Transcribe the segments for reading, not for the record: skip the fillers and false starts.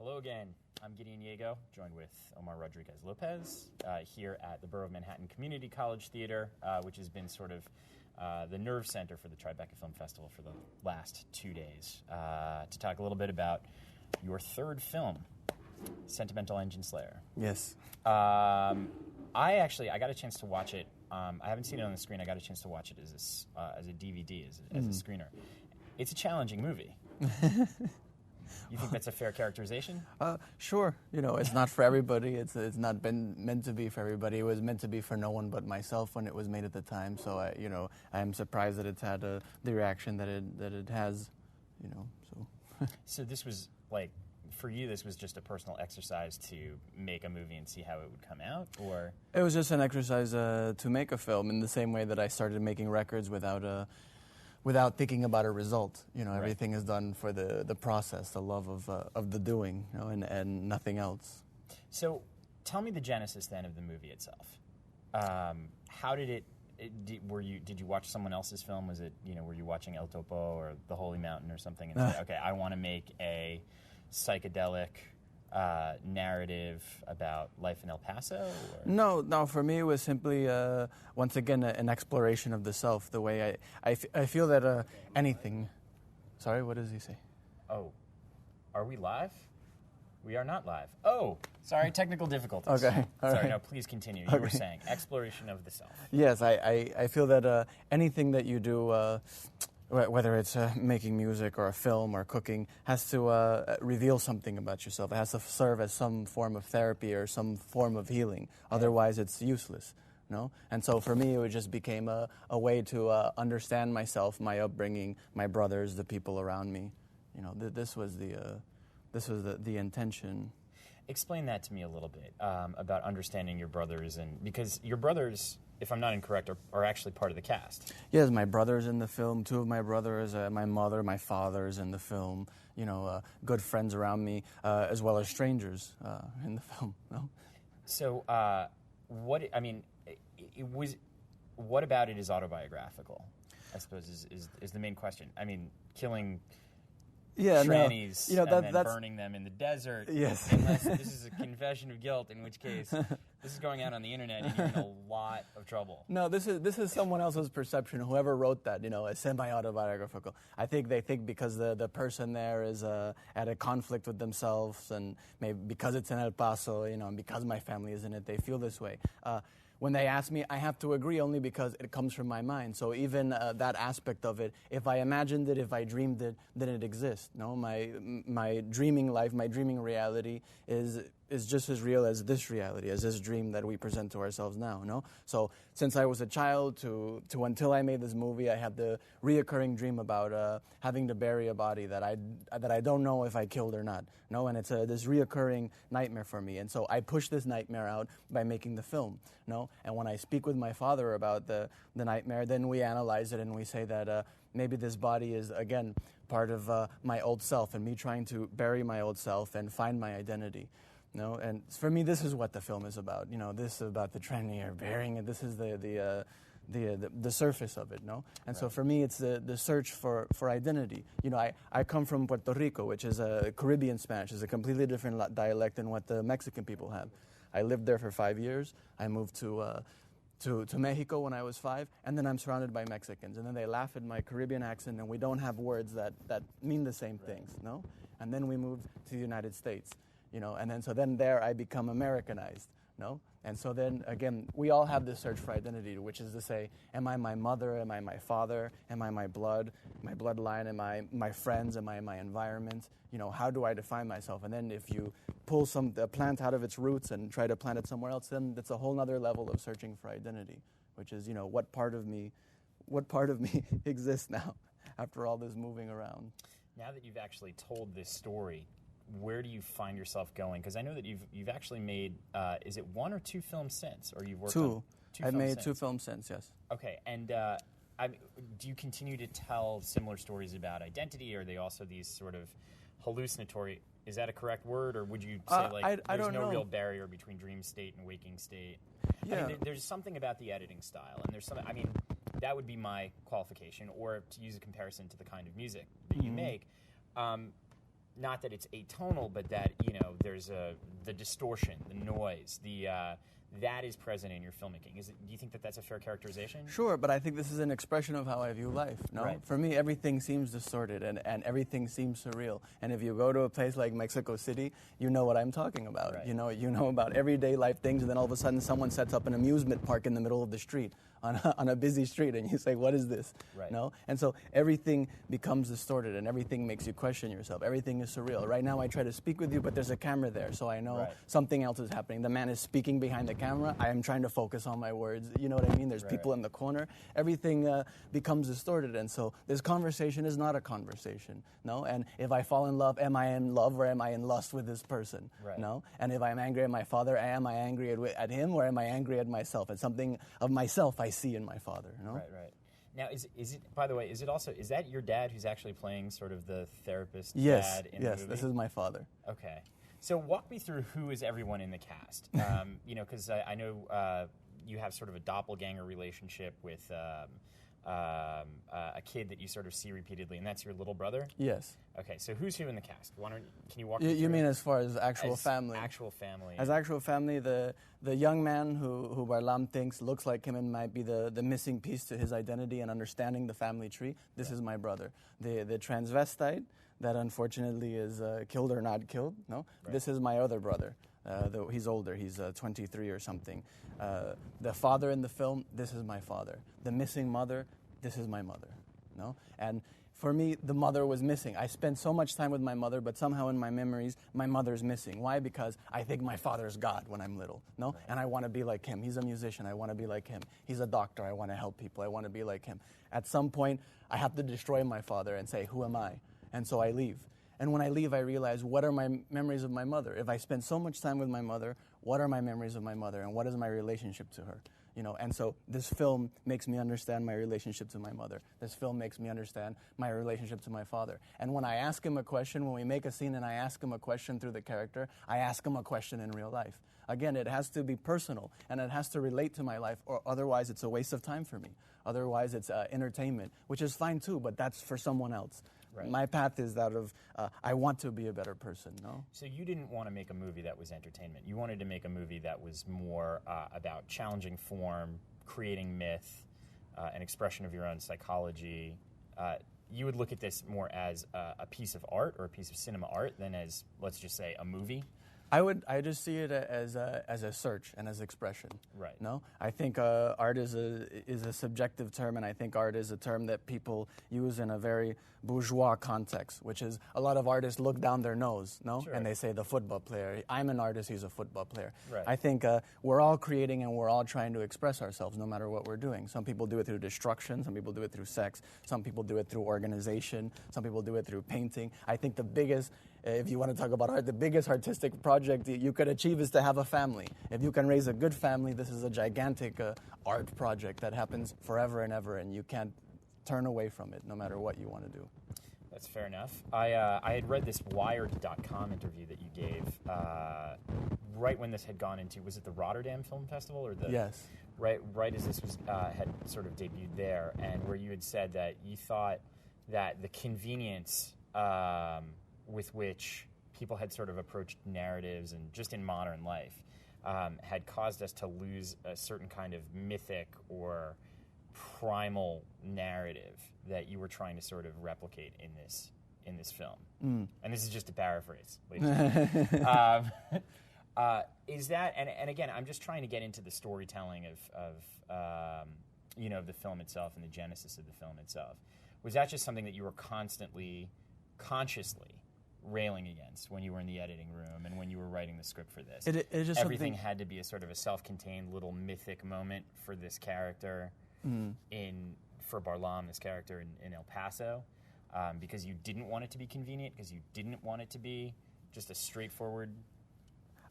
Hello again. I'm Gideon Yago, joined with Omar Rodriguez Lopez here at the Borough of Manhattan Community College Theater, which has been sort of the nerve center for the Tribeca Film Festival for the last 2 days, to talk a little bit about your third film, Sentimental Engine Slayer. Yes. I got a chance to watch it. I haven't seen it on the screen. I got a chance to watch it as a DVD, as a screener. It's a challenging movie. You think that's a fair characterization? Sure. You know, it's not for everybody. It's not been meant to be for everybody. It was meant to be for no one but myself when it was made at the time. So I am surprised that it's had the reaction that it has. So this was like, for you, this was just a personal exercise to make a movie and see how it would come out, or it was just an exercise to make a film in the same way that I started making records without thinking about a result. Everything is done for the process, the love of the doing, and nothing else. So tell me the genesis then of the movie itself. How did it? Did you watch someone else's film? Was it, were you watching El Topo or The Holy Mountain or something and say, okay, I want to make a psychedelic narrative about life in El Paso? Or? No. For me, it was simply once again an exploration of the self. The way I feel that anything. Sorry, what does he say? Oh, are we live? We are not live. Oh, sorry, technical difficulties. Okay, all sorry. right. No, please continue. You were saying exploration of the self. Yes, I feel that anything that you do. Whether it's making music or a film or cooking, has to reveal something about yourself. It has to serve as some form of therapy or some form of healing. Otherwise, it's useless. And so for me, it just became a way to understand myself, my upbringing, my brothers, the people around me. This was the intention. Explain that to me a little bit about understanding your brothers, and because your brothers, if I'm not incorrect, are actually part of the cast. Yes, my brother's in the film. 2 of my brothers, my mother, my father's in the film. Good friends around me, as well as strangers in the film. So, what about it is autobiographical? I suppose is the main question. I mean, killing. Trannies and then burning them in the desert. Yes. Unless this is a confession of guilt, in which case this is going out on the internet and you're in a lot of trouble. No, this is someone else's perception. Whoever wrote that, is semi-autobiographical. I think they think because the person there is at a conflict with themselves, and maybe because it's in El Paso, and because my family is in it, they feel this way. When they ask me, I have to agree only because it comes from my mind. So even that aspect of it, if I imagined it, if I dreamed it, then it exists. My dreaming life, my dreaming reality is just as real as this reality, as this dream that we present to ourselves now. So since I was a child to until I made this movie, I had the reoccurring dream about having to bury a body that I don't know if I killed or not. And it's this reoccurring nightmare for me. And so I push this nightmare out by making the film. And when I speak with my father about the nightmare, then we analyze it and we say that maybe this body is, again, part of my old self and me trying to bury my old self and find my identity. And for me, this is what the film is about. This is about the tranny or burying it. This is the surface of it. And right. So for me, it's the search for identity. I come from Puerto Rico, which is a Caribbean Spanish. It's a completely different dialect than what the Mexican people have. I lived there for 5 years. I moved to Mexico when I was 5, and then I'm surrounded by Mexicans. And then they laugh at my Caribbean accent, and we don't have words that mean the same things, And then we moved to the United States, and then there I become Americanized, And so then, again, we all have this search for identity, which is to say, am I my mother, am I my father, am I my bloodline, am I my friends, am I my environment? How do I define myself? And then if you pull a plant out of its roots and try to plant it somewhere else, then that's a whole other level of searching for identity, which is, what part of me exists now after all this moving around. Now that you've actually told this story, where do you find yourself going? Because I know that you've actually made, is it 1 or 2 films since? Or you've worked on 2 I've films made since? 2 films since, yes. Okay, and do you continue to tell similar stories about identity, or are they also these sort of hallucinatory, is that a correct word, or would you say there's no real barrier between dream state and waking state? Yeah. There's something about the editing style, and there's something, that would be my qualification, or to use a comparison to the kind of music that you make. not that it's atonal, but that, there's the distortion, the noise, that is present in your filmmaking. Do you think that that's a fair characterization? Sure, but I think this is an expression of how I view life. No, right. For me, everything seems distorted and everything seems surreal. And if you go to a place like Mexico City, you know what I'm talking about. Right. You know about everyday life things, and then all of a sudden someone sets up an amusement park in the middle of the street on a busy street, and you say, "What is this?" Right. No, and so everything becomes distorted, and everything makes you question yourself. Everything is surreal. Right now, I try to speak with you, but there's a camera there, so I know right. something else is happening. The man is speaking behind the camera. I am trying to focus on my words. You know what I mean? There's people in the corner. Everything becomes distorted, and so this conversation is not a conversation. No, and if I fall in love, am I in love or am I in lust with this person? Right. No, and if I'm angry at my father, am I angry at him or am I angry at myself? It's something of myself I see in my father. No? Right. Now, is it? By the way, is that your dad who's actually playing sort of the therapist dad in the movie? Yes, this is my father. Okay. So walk me through who is everyone in the cast. Because I know you have sort of a doppelganger relationship with a kid that you sort of see repeatedly, and that's your little brother? Yes. Okay, so who's who in the cast? Can you walk me through? You mean as far as actual family? Actual family. As actual family, the young man who Barlam thinks looks like him and might be the missing piece to his identity and understanding the family tree, this is my brother. The transvestite that unfortunately is killed or not killed, no? Right. This is my other brother. Though he's older, he's 23 or something. The father in the film, this is my father. The missing mother, this is my mother. No? And for me, the mother was missing. I spent so much time with my mother, but somehow in my memories, my mother's missing. Why? Because I think my father's God when I'm little. No? Right. And I want to be like him. He's a musician. I want to be like him. He's a doctor. I want to help people. I want to be like him. At some point, I have to destroy my father and say, who am I? And so I leave. And when I leave, I realize, what are my memories of my mother? If I spend so much time with my mother, what are my memories of my mother? And what is my relationship to her? And so this film makes me understand my relationship to my mother. This film makes me understand my relationship to my father. And when I ask him a question, when we make a scene and I ask him a question through the character, I ask him a question in real life. Again, it has to be personal, and it has to relate to my life, or otherwise it's a waste of time for me. Otherwise it's entertainment, which is fine too, but that's for someone else. Right. My path is that of, I want to be a better person, no? So you didn't want to make a movie that was entertainment. You wanted to make a movie that was more about challenging form, creating myth, an expression of your own psychology. You would look at this more as a piece of art or a piece of cinema art than as, let's just say, a movie? I just see it as a search and as expression. Right. No, I think art is a subjective term, and I think art is a term that people use in a very bourgeois context, which is a lot of artists look down their nose, no, sure. And they say the football player. I'm an artist. He's a football player. Right. I think we're all creating and we're all trying to express ourselves, no matter what we're doing. Some people do it through destruction. Some people do it through sex. Some people do it through organization. Some people do it through painting. I think the biggest, if you want to talk about art, the biggest artistic project you could achieve is to have a family. If you can raise a good family, this is a gigantic art project that happens forever and ever, and you can't turn away from it no matter what you want to do. That's fair enough. I had read this Wired.com interview that you gave right when this had gone into, was it the Rotterdam Film Festival? Or the Yes. Right as this was had sort of debuted there, and where you had said that you thought that the convenience with which people had sort of approached narratives and just in modern life had caused us to lose a certain kind of mythic or primal narrative that you were trying to sort of replicate in this film. And this is just a paraphrase, ladies and gentlemen. Is that, and again, I'm just trying to get into the storytelling of the film itself and the genesis of the film itself. Was that just something that you were consciously railing against when you were in the editing room and when you were writing the script for this? It's just everything had to be a sort of a self-contained little mythic moment for this character for Barlam, this character in El Paso, because you didn't want it to be convenient, because you didn't want it to be just a straightforward.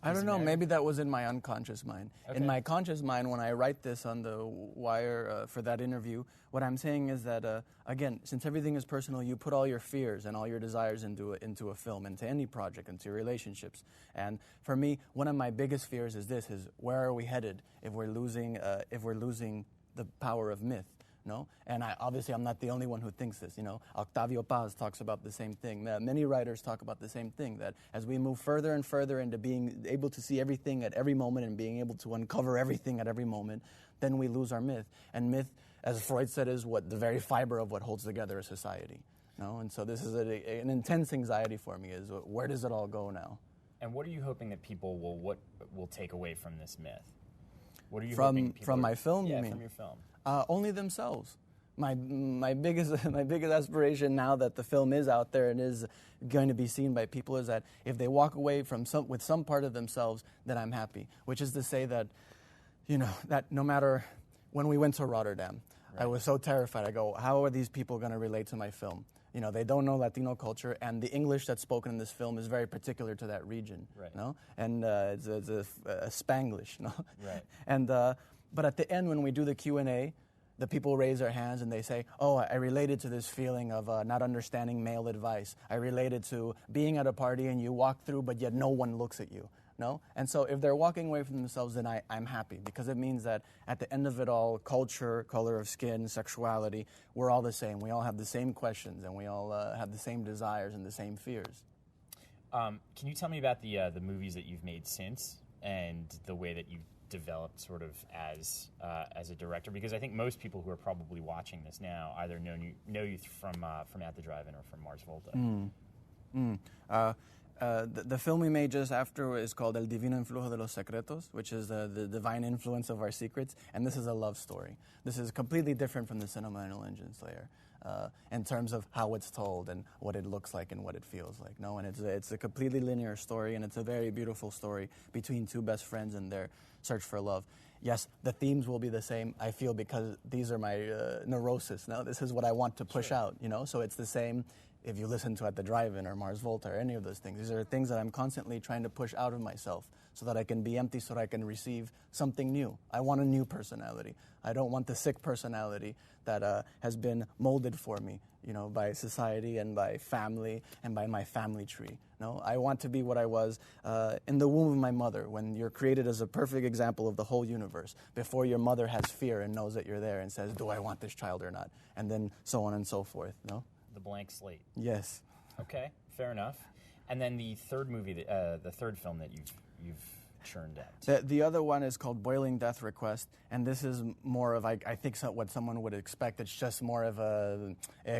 I don't know. Maybe that was in my unconscious mind. Okay. In my conscious mind, when I write this on the wire for that interview, what I'm saying is that, again, since everything is personal, you put all your fears and all your desires into a film, into any project, into relationships. And for me, one of my biggest fears is where are we headed if we're losing the power of myth? No, and obviously I'm not the only one who thinks this. Octavio Paz talks about the same thing. Many writers talk about the same thing, that as we move further and further into being able to see everything at every moment and being able to uncover everything at every moment, then we lose our myth. And myth, as Freud said, is the very fiber of what holds together a society. No, and so this is an intense anxiety for me. Is where does it all go now? And what are you hoping that people will take away from this myth? What are you from hoping people from my film? Yeah, you mean? From your film. Only themselves. My biggest aspiration now that the film is out there and is going to be seen by people is that if they walk away with some part of themselves, then I'm happy. Which is to say that, that no matter when we went to Rotterdam, right. I was so terrified. I go, how are these people going to relate to my film? They don't know Latino culture, and the English that's spoken in this film is very particular to that region. Right. And it's a Spanglish. Right. And but at the end, when we do the Q&A, the people raise their hands and they say, oh, I related to this feeling of not understanding male advice. I related to being at a party and you walk through, but yet no one looks at you. No? And so if they're walking away from themselves, then I'm happy, because it means that at the end of it all, culture, color of skin, sexuality, we're all the same. We all have the same questions, and we all have the same desires and the same fears. Can you tell me about the movies that you've made since, and the way that you've developed sort of as a director? Because I think most people who are probably watching this now either know you from At the Drive-In or from Mars Volta. The film we made just after is called El Divino Influjo de los Secretos, which is the divine influence of our secrets, and this is a love story. This is completely different from the Sentimental Engine Slayer in terms of how it's told and what it looks like and what it feels like. No, and it's a completely linear story, and it's a very beautiful story between two best friends and their search for love. Yes, the themes will be the same, I feel, because these are my neurosis. No, this is what I want to push out, so it's the same. If you listen to At the Drive-In or Mars Volta or any of those things, these are things that I'm constantly trying to push out of myself so that I can be empty, so that I can receive something new. I want a new personality. I don't want the sick personality that has been molded for me, by society and by family and by my family tree. No, I want to be what I was in the womb of my mother, when you're created as a perfect example of the whole universe, before your mother has fear and knows that you're there and says, do I want this child or not? And then so on and so forth, no? The blank slate. Yes. Okay, fair enough. And then the third movie, the third film that you've churned out. The other one is called Boiling Death Request, and this is more of, I think, what someone would expect. It's just more of a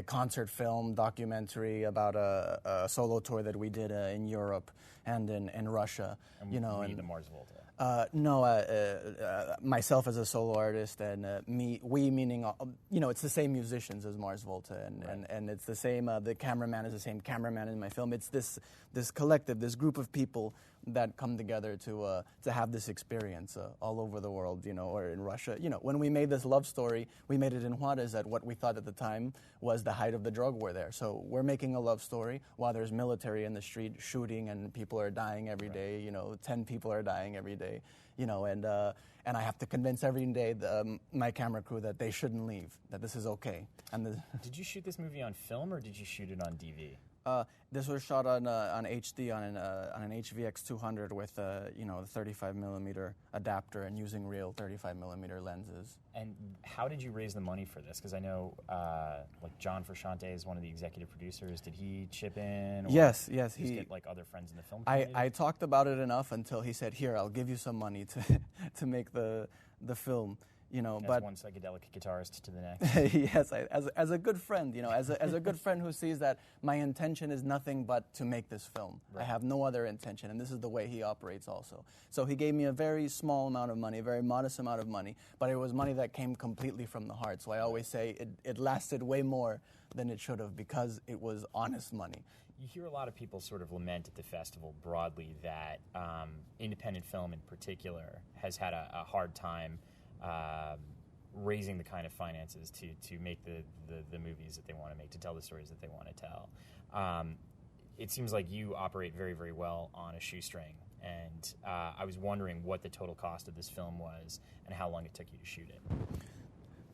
concert film documentary about a solo tour that we did in Europe and in Russia. And and the Mars Volta. Myself as a solo artist, and we meaning, it's the same musicians as Mars Volta, and it's the same, the cameraman is the same cameraman in my film. It's this collective, this group of people that come together to have this experience all over the world, or in Russia. When we made this love story, we made it in Juarez at what we thought at the time was the height of the drug war there. So we're making a love story while there's military in the street shooting and people are dying every day, 10 people are dying every day, and I have to convince every day my camera crew that they shouldn't leave, that this is okay. Did you shoot this movie on film or did you shoot it on DV? This was shot on HD on an HVX 200 with a 35 millimeter adapter and using real 35 millimeter lenses. And how did you raise the money for this? Because I know John Frusciante is one of the executive producers. Did he chip in? Or Yes. He get other friends in the film community? I talked about it enough until he said, "Here, I'll give you some money to make the film." As one psychedelic guitarist to the next. Yes, as a good friend, as a good friend who sees that my intention is nothing but to make this film. Right. I have no other intention, and this is the way he operates also. So he gave me a very small amount of money, a very modest amount of money, but it was money that came completely from the heart. So I always say it lasted way more than it should have, because it was honest money. You hear a lot of people sort of lament at the festival broadly that independent film in particular has had a hard time raising the kind of finances to make the movies that they want to make, to tell the stories that they want to tell. It seems like you operate very, very well on a shoestring, and I was wondering what the total cost of this film was and how long it took you to shoot it.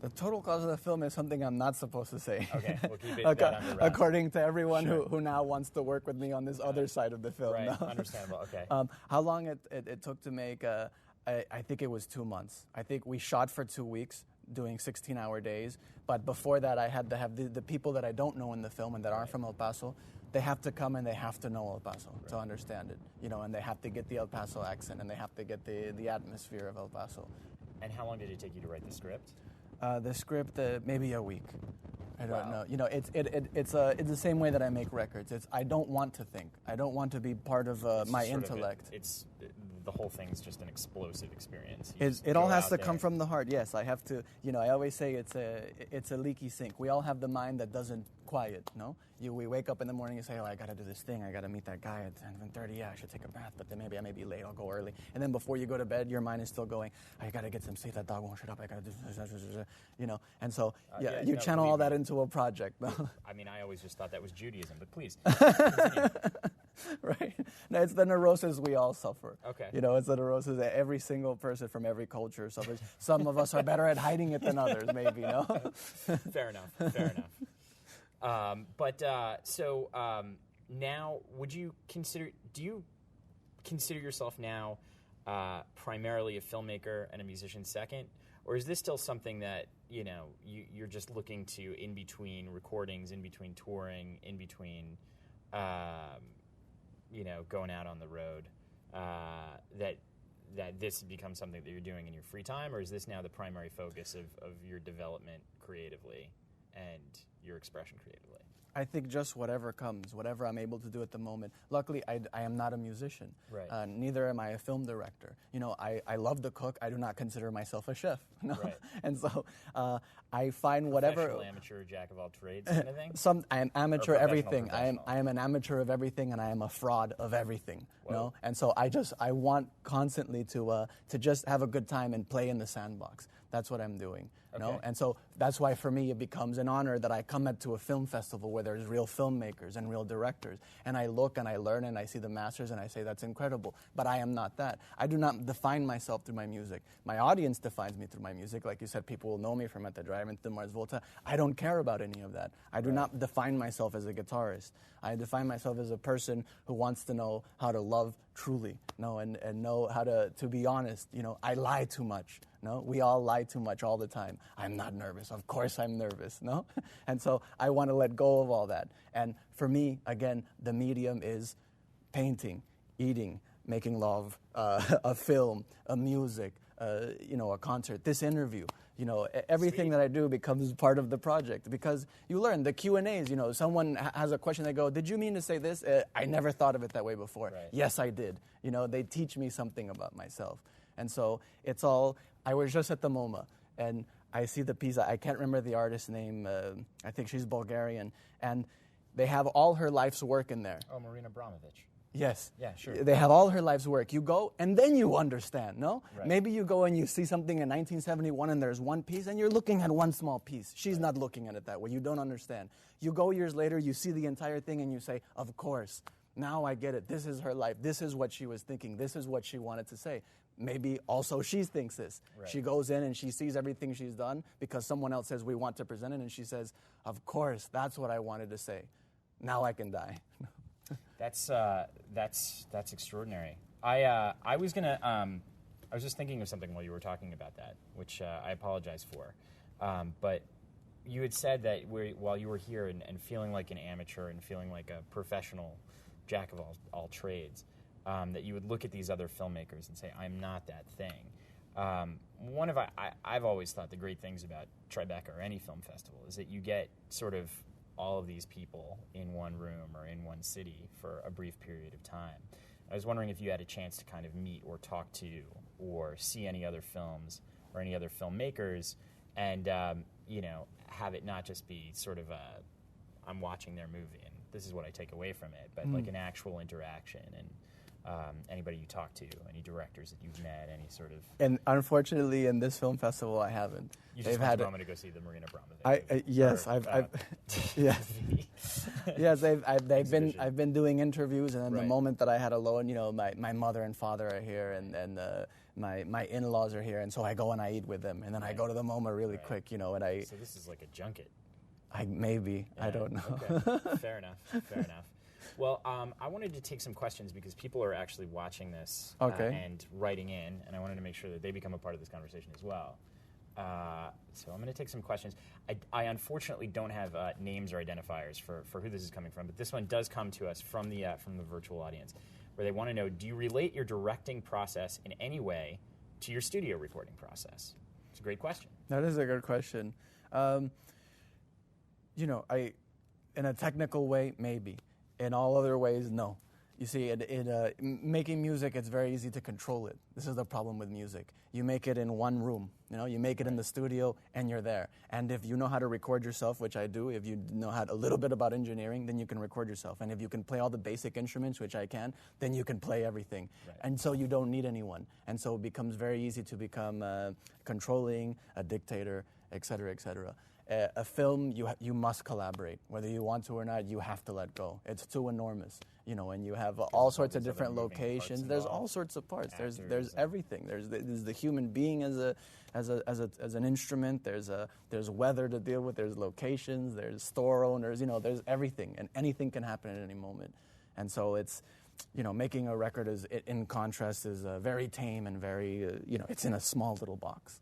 The total cost of the film is something I'm not supposed to say. Okay, we'll keep it that under wraps. According to everyone who now wants to work with me on this other side of the film. Right, no? Understandable, okay. How long it took to make... I think it was 2 months. I think we shot for 2 weeks. doing 16-hour days. But before that, I had to have the people that I don't know in the film and that aren't from El Paso. They have to come and they have to know El Paso to understand it, and they have to get the El Paso accent and they have to get the atmosphere of El Paso. And how long did it take you to write the script? The script, maybe a week. I don't know. It's the same way that I make records. I don't want to think. I don't want to be part of my intellect. The whole thing's just an explosive experience. It all has to come from the heart. Yes, I have to. I always say it's a leaky sink. We all have the mind that doesn't quiet. No, we wake up in the morning and say, "Oh, I got to do this thing. I got to meet that guy at 10:30. Yeah, I should take a bath, but then maybe I may be late. I'll go early." And then before you go to bed, your mind is still going, "I got to get some sleep. That dog won't shut up. I got to do," And so you channel all that into a project. I mean, I always just thought that was Judaism, but please. Right? No, it's the neurosis we all suffer. Okay. It's the neurosis that every single person from every culture suffers. Some of us are better at hiding it than others, maybe, no? Fair enough. So now, do you consider yourself now primarily a filmmaker and a musician second? Or is this still something that, you're just looking to, in between recordings, in between touring, in between, going out on the road, that this becomes something that you're doing in your free time? Or is this now the primary focus of your development creatively and your expression creatively? I think just whatever comes, whatever I'm able to do at the moment. Luckily, I am not a musician. Right. Neither am I a film director. I love to cook. I do not consider myself a chef. No? Right. And so I find whatever... Professional, amateur, jack of all trades kind of thing? I am amateur everything. I am an amateur of everything, and I am a fraud of everything. No? And so I want constantly to just have a good time and play in the sandbox. That's what I'm doing. Okay. No? And so that's why for me it becomes an honor that I come to a film festival where there's real filmmakers and real directors. And I look and I learn and I see the masters and I say that's incredible. But I am not that. I do not define myself through my music. My audience defines me through my music. Like you said, people will know me from At the Drive-In to Mars Volta. I don't care about any of that. I do not define myself as a guitarist. I define myself as a person who wants to know how to love truly, and know how to be honest. I lie too much. No, we all lie too much all the time. I'm not nervous. Of course I'm nervous. No, and so I want to let go of all that. And for me, again, the medium is painting, eating, making love, a film, a music, a concert, this interview. Everything that I do becomes part of the project because you learn the Q&As. Someone has a question. They go, "Did you mean to say this?" I never thought of it that way before. Right. Yes, I did. They teach me something about myself. And so it's all, I was just at the MoMA and I see the piece. I can't remember the artist's name. I think she's Bulgarian. And they have all her life's work in there. Oh, Marina Abramovich. Yes. Yeah, sure. They have all her life's work. You go, and then you understand, no? Right. Maybe you go and you see something in 1971, and there's one piece, and you're looking at one small piece. She's not looking at it that way. You don't understand. You go years later, you see the entire thing, and you say, of course, now I get it. This is her life. This is what she was thinking. This is what she wanted to say. Maybe also she thinks this. Right. She goes in, and she sees everything she's done because someone else says, we want to present it, and she says, of course, that's what I wanted to say. Now I can die. That's extraordinary. I was just thinking of something while you were talking about that, which I apologize for. But you had said that while you were here and feeling like an amateur and feeling like a professional jack of all trades, that you would look at these other filmmakers and say, "I'm not that thing." I've always thought the great things about Tribeca or any film festival is that you get sort of all of these people in one room or in one city for a brief period of time. I was wondering if you had a chance to kind of meet or talk to or see any other films or any other filmmakers and, have it not just be sort of I'm watching their movie and this is what I take away from it, but like an actual interaction and anybody you talk to, any directors that you've met, any sort of... And unfortunately, in this film festival, I haven't. You just went to Roma to go see the Marina Abramovich. Yes, yes, I've been doing interviews, and then the moment that I had alone, my mother and father are here, and my in-laws are here, and so I go and I eat with them, and then I go to the MoMA really quick, and I... So this is like a junket. Maybe, I don't know. Okay. Fair enough. Well, I wanted to take some questions because people are actually watching this and writing in, and I wanted to make sure that they become a part of this conversation as well. So I'm going to take some questions. I unfortunately don't have names or identifiers for who this is coming from, but this one does come to us from the virtual audience, where they want to know, do you relate your directing process in any way to your studio recording process? It's a great question. That is a good question. In a technical way, maybe. In all other ways, no. You see, making music, it's very easy to control it. This is the problem with music. You make it in one room. You make it in the studio, and you're there. And if you know how to record yourself, which I do, if you know a little bit about engineering, then you can record yourself. And if you can play all the basic instruments, which I can, then you can play everything. Right. And so you don't need anyone. And so it becomes very easy to become controlling, a dictator, et cetera, et cetera. A film, you must collaborate. Whether you want to or not, you have to let go. It's too enormous, and you have all sorts of different locations. There's all sorts of parts. There's everything. There's the human being as an instrument. There's weather to deal with. There's locations. There's store owners. There's everything, and anything can happen at any moment. And so it's, making a record in contrast is very tame and very, it's in a small little box.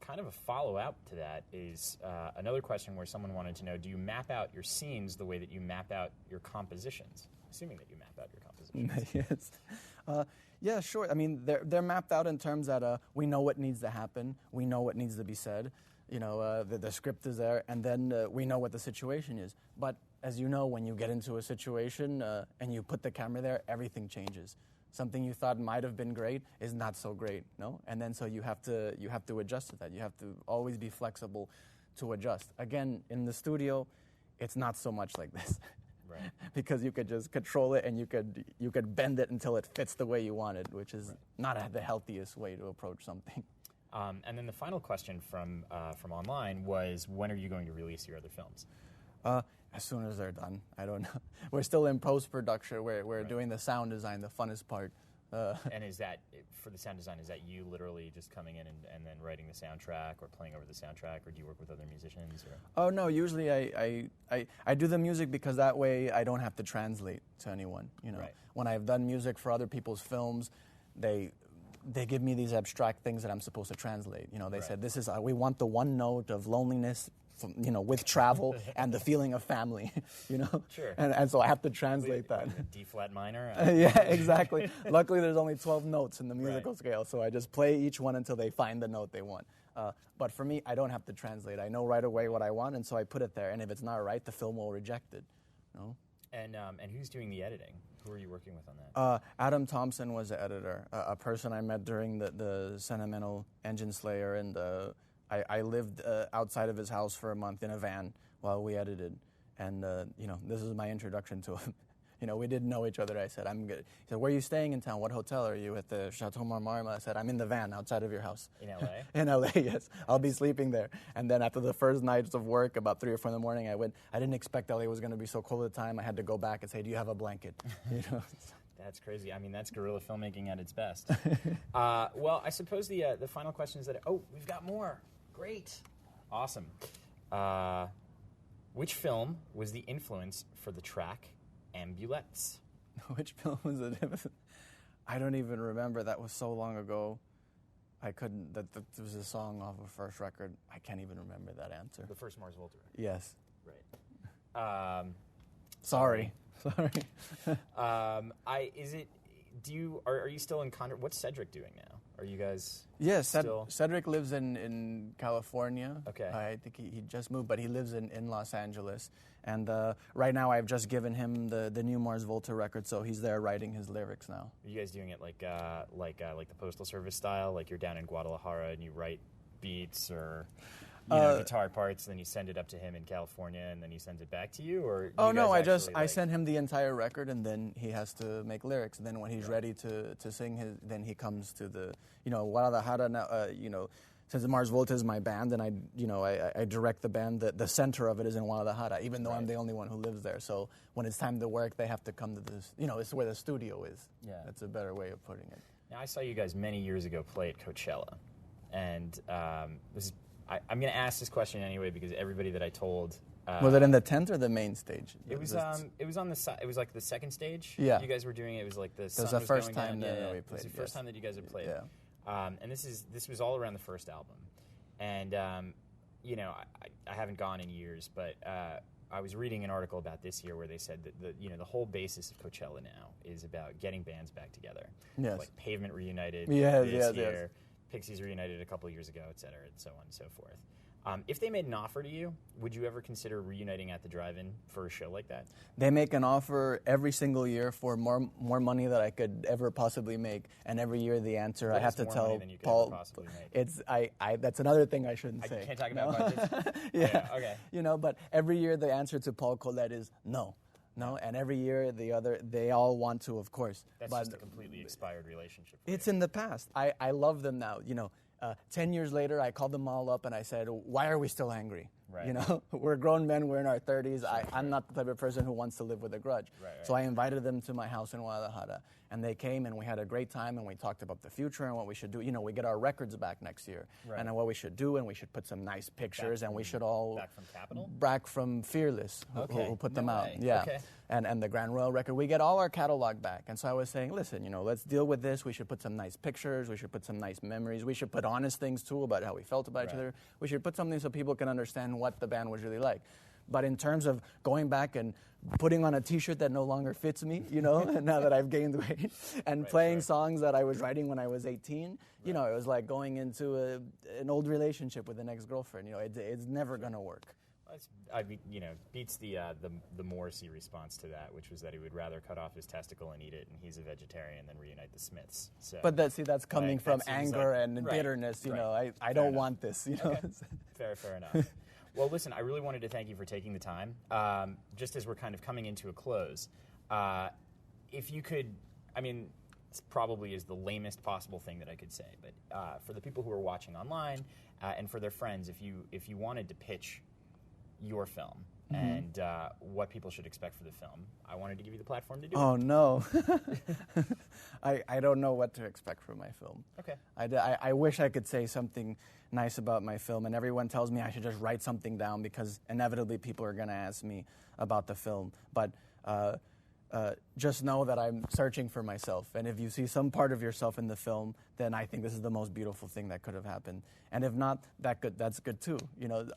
Kind of a follow-up to that is another question where someone wanted to know, do you map out your scenes the way that you map out your compositions? Assuming that you map out your compositions. Yes. Yeah, sure. I mean, they're mapped out in terms that we know what needs to happen. We know what needs to be said. The script is there, and then we know what the situation is. But as you know, when you get into a situation and you put the camera there, everything changes. Something you thought might have been great is not so great, no? And then so you have to adjust to that. You have to always be flexible to adjust. Again, in the studio, it's not so much like this. Right. Because you could just control it and you could bend it until it fits the way you want it, which is not the healthiest way to approach something. And then the final question from online was, when are you going to release your other films? As soon as they're done. I don't know. We're still in post-production. We're doing the sound design, the funnest part. And is that, for the sound design, is that you literally just coming in and then writing the soundtrack or playing over the soundtrack, or do you work with other musicians? Or? Oh, no. Usually I do the music because that way I don't have to translate to anyone. Right. When I've done music for other people's films, they give me these abstract things that I'm supposed to translate. They said, this is, we want the one note of loneliness, with travel and the feeling of family, Sure. And so I have to translate that. D flat minor? Yeah, exactly. Luckily, there's only 12 notes in the musical scale, so I just play each one until they find the note they want. But for me, I don't have to translate. I know right away what I want, and so I put it there. And if it's not right, the film will reject it. And who's doing the editing? Who are you working with on that? Adam Thompson was the editor, a person I met during the Sentimental Engine Slayer, and I lived outside of his house for a month in a van while we edited, and this is my introduction to him. We didn't know each other. I said, I'm good. He said, where are you staying in town? What hotel are you at? The Chateau Marmara? I said, I'm in the van outside of your house. In L.A.? In L.A., yes. I'll be sleeping there. And then after the first nights of work, about 3 or 4 in the morning, I went. I didn't expect L.A. was going to be so cold at the time. I had to go back and say, do you have a blanket? That's crazy. I mean, that's guerrilla filmmaking at its best. Well, I suppose the final question is that, we've got more. Great. Awesome. Which film was the influence for the track Ambulettes? Which film was it? I don't even remember. That was so long ago. I couldn't. That was a song off of first record. I can't even remember that answer. The first Mars Volta record. Yes. Right. Sorry. Are you still in contact? What's Cedric doing now? Are you guys? Yes, still? Cedric lives in California. Okay. I think he just moved, but he lives in Los Angeles. And right now I've just given him the new Mars Volta record, so he's there writing his lyrics now. Are you guys doing it like the Postal Service style? Like you're down in Guadalajara and you write beats or guitar parts, then you send it up to him in California, and then he sends it back to you? Or I send him the entire record, and then he has to make lyrics. And then when he's ready to sing then he comes to the Guadalajara now. Since Mars Volta is my band, and I direct the band, the center of it is in Guadalajara, even though I'm the only one who lives there. So when it's time to work, they have to come to this. It's where the studio is. Yeah, that's a better way of putting it. Now I saw you guys many years ago play at Coachella, and I'm going to ask this question anyway because everybody that I told. Was it in the tent or the main stage? It was on the side. It was like the second stage. Yeah. You guys were doing it. It was like the sun was the first going time down. that we played. It was the first time that you guys had played. Yeah. And this was all around the first album. And I haven't gone in years, but I was reading an article about this year where they said that the whole basis of Coachella now is about getting bands back together. Yes. Like Pavement reunited yes, this year, yes. Pixies reunited a couple years ago, et cetera, and so on and so forth. If they made an offer to you, would you ever consider reuniting at the drive-in for a show like that? They make an offer every single year for more money that I could ever possibly make, and every year the answer I have to tell Paul. It's that's another thing I shouldn't say. I can't talk about budgets. Yeah. Okay. But every year the answer to Paul Collette is no. No, and every year they all want to, of course. That's just a completely expired relationship. It's in the past. I love them now. 10 years later, I called them all up and I said, why are we still angry? Right. We're grown men, we're in our 30s. I'm not the type of person who wants to live with a grudge. Right. So I invited them to my house in Guadalajara. And they came and we had a great time and we talked about the future and what we should do. We get our records back next year. Right. And what we should do, and we should put some nice pictures and we should all... Back from Capitol? Back from Fearless, who put them out. Yeah. Okay. And the Grand Royal record. We get all our catalog back. And so I was saying, listen, let's deal with this. We should put some nice pictures. We should put some nice memories. We should put honest things, too, about how we felt about each other. We should put something so people can understand what the band was really like. But in terms of going back and putting on a T-shirt that no longer fits me, now that I've gained weight, and playing songs that I was writing when I was 18, it was like going into an old relationship with an ex-girlfriend. It's never going to work. Beats the Morrissey response to that, which was that he would rather cut off his testicle and eat it, and he's a vegetarian, than reunite the Smiths. So, but that's coming from anger and bitterness. I don't want this. Okay. Fair enough. Well, listen, I really wanted to thank you for taking the time. Just as we're kind of coming into a close, if you could, this probably is the lamest possible thing that I could say, but for the people who are watching online and for their friends, if you wanted to pitch your film and what people should expect for the film, I wanted to give you the platform to do it. Oh, no. I don't know what to expect from my film. Okay. I wish I could say something nice about my film, and everyone tells me I should just write something down because inevitably people are going to ask me about the film. But just know that I'm searching for myself, and if you see some part of yourself in the film, then I think this is the most beautiful thing that could have happened. And if not, that's good too.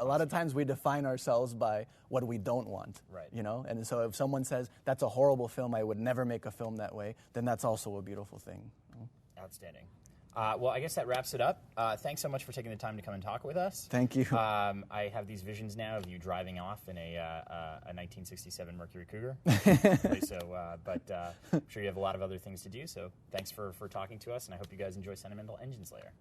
A lot of times we define ourselves by what we don't want. Right. And so if someone says that's a horrible film, I would never make a film that way, then that's also a beautiful thing. Outstanding. Well, I guess that wraps it up. Thanks so much for taking the time to come and talk with us. Thank you. I have these visions now of you driving off in a 1967 Mercury Cougar. But I'm sure you have a lot of other things to do, so thanks for talking to us, and I hope you guys enjoy Sentimental Engine Slayer.